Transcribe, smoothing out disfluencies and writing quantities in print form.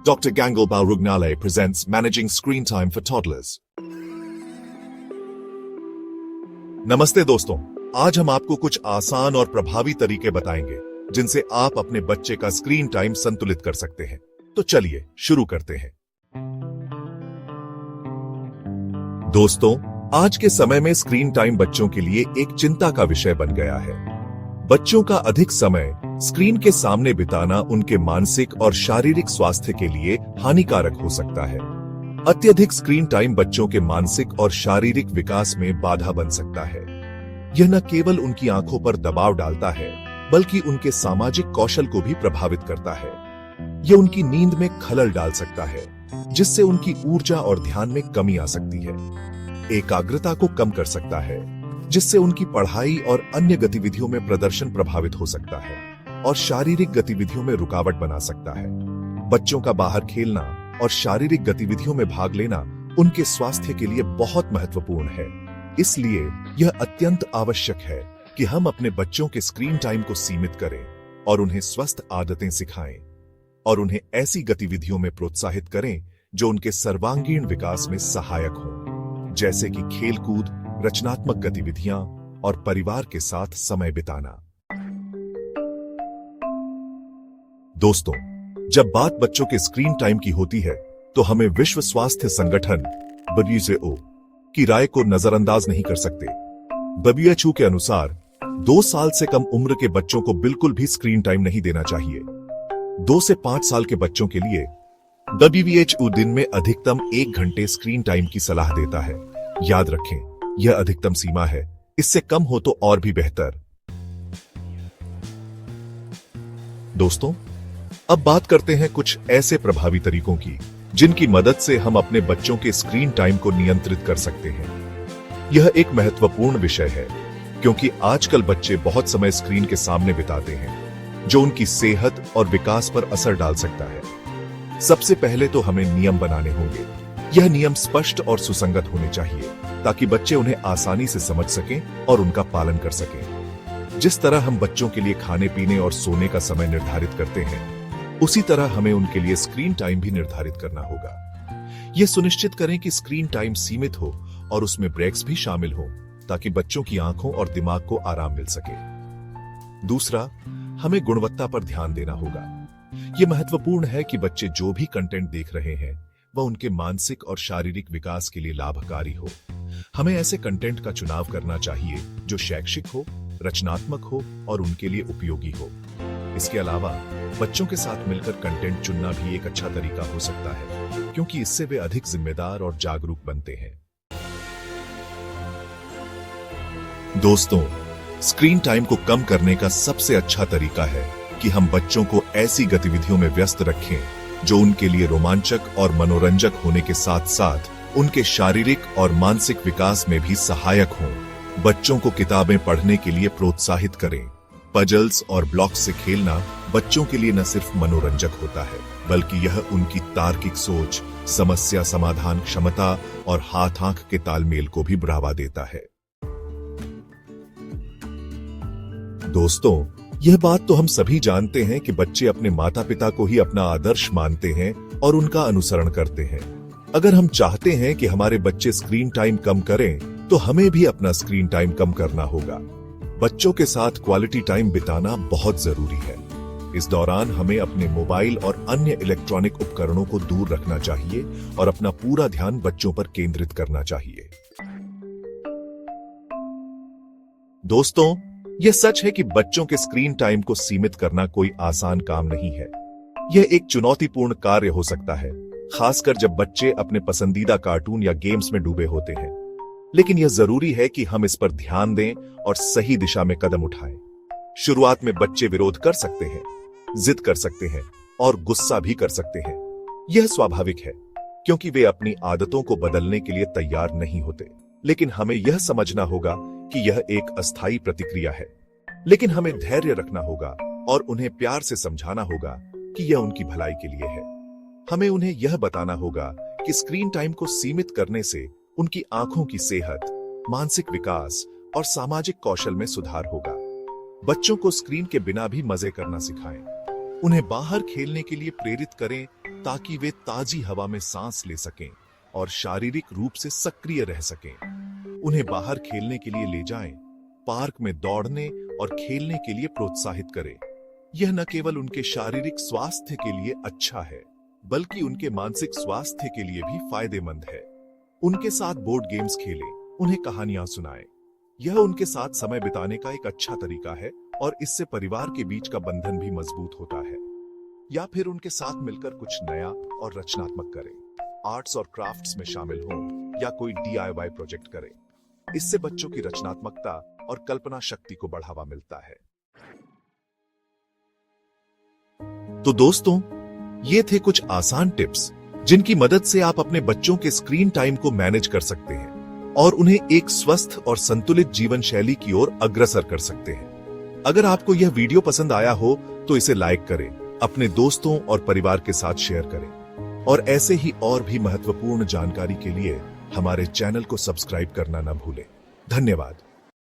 Dr. Gangal Balrugnale presents Managing Screen Time for Toddlers. नमस्ते दोस्तों, आज हम आपको कुछ आसान और प्रभावी तरीके बताएंगे जिनसे आप अपने बच्चे का स्क्रीन टाइम संतुलित कर सकते हैं। तो चलिए शुरू करते हैं। दोस्तों, आज के समय में स्क्रीन टाइम बच्चों के लिए एक चिंता का विषय बन गया है। बच्चों का अधिक समय स्क्रीन के सामने बिताना उनके मानसिक और शारीरिक स्वास्थ्य के लिए हानिकारक हो सकता है। अत्यधिक स्क्रीन टाइम बच्चों के मानसिक और शारीरिक विकास में बाधा बन सकता है। यह न केवल उनकी आंखों पर दबाव डालता है, बल्कि उनके सामाजिक कौशल को भी प्रभावित करता है। यह उनकी नींद में खलल डाल सकता है, जिससे उनकी ऊर्जा और ध्यान में कमी आ सकती है। एकाग्रता को कम कर सकता है, जिससे उनकी पढ़ाई और अन्य गतिविधियों में प्रदर्शन प्रभावित हो सकता है, और शारीरिक गतिविधियों में रुकावट बना सकता है। बच्चों का बाहर खेलना और शारीरिक गतिविधियों में भाग लेना उनके स्वास्थ्य के लिए बहुत महत्वपूर्ण है। इसलिए यह अत्यंत आवश्यक है कि हम अपने बच्चों के स्क्रीन टाइम को सीमित करें और उन्हें स्वस्थ आदतें सिखाएं और उन्हें ऐसी गतिविधियों में प्रोत्साहित करें जो उनके सर्वांगीण विकास में सहायक हों, जैसे कि खेलकूद, रचनात्मक गतिविधियां और परिवार के साथ समय बिताना। दोस्तों, जब बात बच्चों के स्क्रीन टाइम की होती है, तो हमें विश्व स्वास्थ्य संगठन WHO की राय को नजरअंदाज नहीं कर सकते। WHO के अनुसार 2 साल से कम उम्र के बच्चों को बिल्कुल भी स्क्रीन टाइम नहीं देना चाहिए। 2 से 5 साल के बच्चों के लिए WHO दिन में अधिकतम 1 घंटे स्क्रीन टाइम की सलाह देता है। याद रखें, यह अधिकतम सीमा है, इससे कम हो तो और भी बेहतर। दोस्तों, अब बात करते हैं कुछ ऐसे प्रभावी तरीकों की जिनकी मदद से हम अपने बच्चों के स्क्रीन टाइम को नियंत्रित कर सकते हैं। यह एक महत्वपूर्ण विषय है, क्योंकि आजकल बच्चे बहुत समय स्क्रीन के सामने बिताते हैं, जो उनकी सेहत और विकास पर असर डाल सकता है। सबसे पहले तो हमें नियम बनाने होंगे। यह नियम स्पष्ट और सुसंगत होने चाहिए, ताकि बच्चे उन्हें आसानी से समझ सकें और उनका पालन कर सकें। जिस तरह हम बच्चों के लिए खाने पीने और सोने का समय निर्धारित करते हैं, उसी तरह हमें उनके लिए स्क्रीन टाइम भी निर्धारित करना होगा। यह सुनिश्चित करें कि स्क्रीन टाइम सीमित हो और उसमें ब्रेक्स भी शामिल हो, ताकि बच्चों की आंखों और दिमाग को आराम मिल सके। दूसरा, हमें गुणवत्ता पर ध्यान देना होगा। यह महत्वपूर्ण है कि बच्चे जो भी कंटेंट देख रहे हैं, वह उनके मानसिक और शारीरिक विकास के लिए लाभकारी हो। हमें ऐसे कंटेंट का चुनाव करना चाहिए जो शैक्षिक हो, रचनात्मक हो और उनके लिए उपयोगी हो। इसके अलावा बच्चों के साथ मिलकर कंटेंट चुनना भी एक अच्छा तरीका हो सकता है, क्योंकि इससे वे अधिक जिम्मेदार और जागरूक बनते हैं। दोस्तों, स्क्रीन टाइम को कम करने का सबसे अच्छा तरीका है कि हम बच्चों को ऐसी गतिविधियों में व्यस्त रखें जो उनके लिए रोमांचक और मनोरंजक होने के साथ साथ उनके शारीरिक और मानसिक विकास में भी सहायक हों। बच्चों को किताबें पढ़ने के लिए प्रोत्साहित करें। पजल्स और ब्लॉक्स से खेलना बच्चों के लिए न सिर्फ मनोरंजक होता है, बल्कि यह उनकी तार्किक सोच, समस्या समाधान क्षमता और हाथ आंख के तालमेल को भी बढ़ावा देता है। दोस्तों, यह बात तो हम सभी जानते हैं कि बच्चे अपने माता पिता को ही अपना आदर्श मानते हैं और उनका अनुसरण करते हैं। अगर हम चाहते हैं कि हमारे बच्चे स्क्रीन टाइम कम करें, तो हमें भी अपना स्क्रीन टाइम कम करना होगा। बच्चों के साथ क्वालिटी टाइम बिताना बहुत जरूरी है। इस दौरान हमें अपने मोबाइल और अन्य इलेक्ट्रॉनिक उपकरणों को दूर रखना चाहिए और अपना पूरा ध्यान बच्चों पर केंद्रित करना चाहिए। दोस्तों, यह सच है कि बच्चों के स्क्रीन टाइम को सीमित करना कोई आसान काम नहीं है। यह एक चुनौतीपूर्ण कार्य हो सकता है, खासकर जब बच्चे अपने पसंदीदा कार्टून या गेम्स में डूबे होते हैं। लेकिन यह जरूरी है कि हम इस पर ध्यान दें और सही दिशा में कदम उठाएं। शुरुआत में बच्चे विरोध कर सकते हैं, जिद कर सकते हैं और गुस्सा भी कर सकते हैं। यह स्वाभाविक है, क्योंकि वे अपनी आदतों को बदलने के लिए तैयार नहीं होते। लेकिन हमें यह समझना होगा कि यह एक अस्थायी प्रतिक्रिया है। लेकिन हमें धैर्य रखना होगा और उन्हें प्यार से समझाना होगा कि यह उनकी भलाई के लिए है। हमें उन्हें यह बताना होगा कि स्क्रीन टाइम को सीमित करने से उनकी आंखों की सेहत, मानसिक विकास और सामाजिक कौशल में सुधार होगा। बच्चों को स्क्रीन के बिना भी मजे करना सिखाएं। उन्हें बाहर खेलने के लिए प्रेरित करें ताकि वे ताजी हवा में सांस ले सकें और शारीरिक रूप से सक्रिय रह सकें। उन्हें बाहर खेलने के लिए ले जाएं, पार्क में दौड़ने और खेलने के लिए प्रोत्साहित करें। यह न केवल उनके शारीरिक स्वास्थ्य के लिए अच्छा है, बल्कि उनके मानसिक स्वास्थ्य के लिए भी फायदेमंद है। उनके साथ बोर्ड गेम्स खेलें, उन्हें कहानियां सुनाएं। यह उनके साथ समय बिताने का एक अच्छा तरीका है और इससे परिवार के बीच का बंधन भी मजबूत होता है। या फिर उनके साथ मिलकर कुछ नया और रचनात्मक करें, आर्ट्स और क्राफ्ट्स में शामिल हों या कोई DIY प्रोजेक्ट करें। इससे बच्चों की रचनात्मकता और कल्पना शक्ति को बढ़ावा मिलता है। तो दोस्तों, ये थे कुछ आसान टिप्स जिनकी मदद से आप अपने बच्चों के स्क्रीन टाइम को मैनेज कर सकते हैं और उन्हें एक स्वस्थ और संतुलित जीवन शैली की ओर अग्रसर कर सकते हैं। अगर आपको यह वीडियो पसंद आया हो तो इसे लाइक करें, अपने दोस्तों और परिवार के साथ शेयर करें और ऐसे ही और भी महत्वपूर्ण जानकारी के लिए हमारे चैनल को सब्सक्राइब करना न भूलें। धन्यवाद।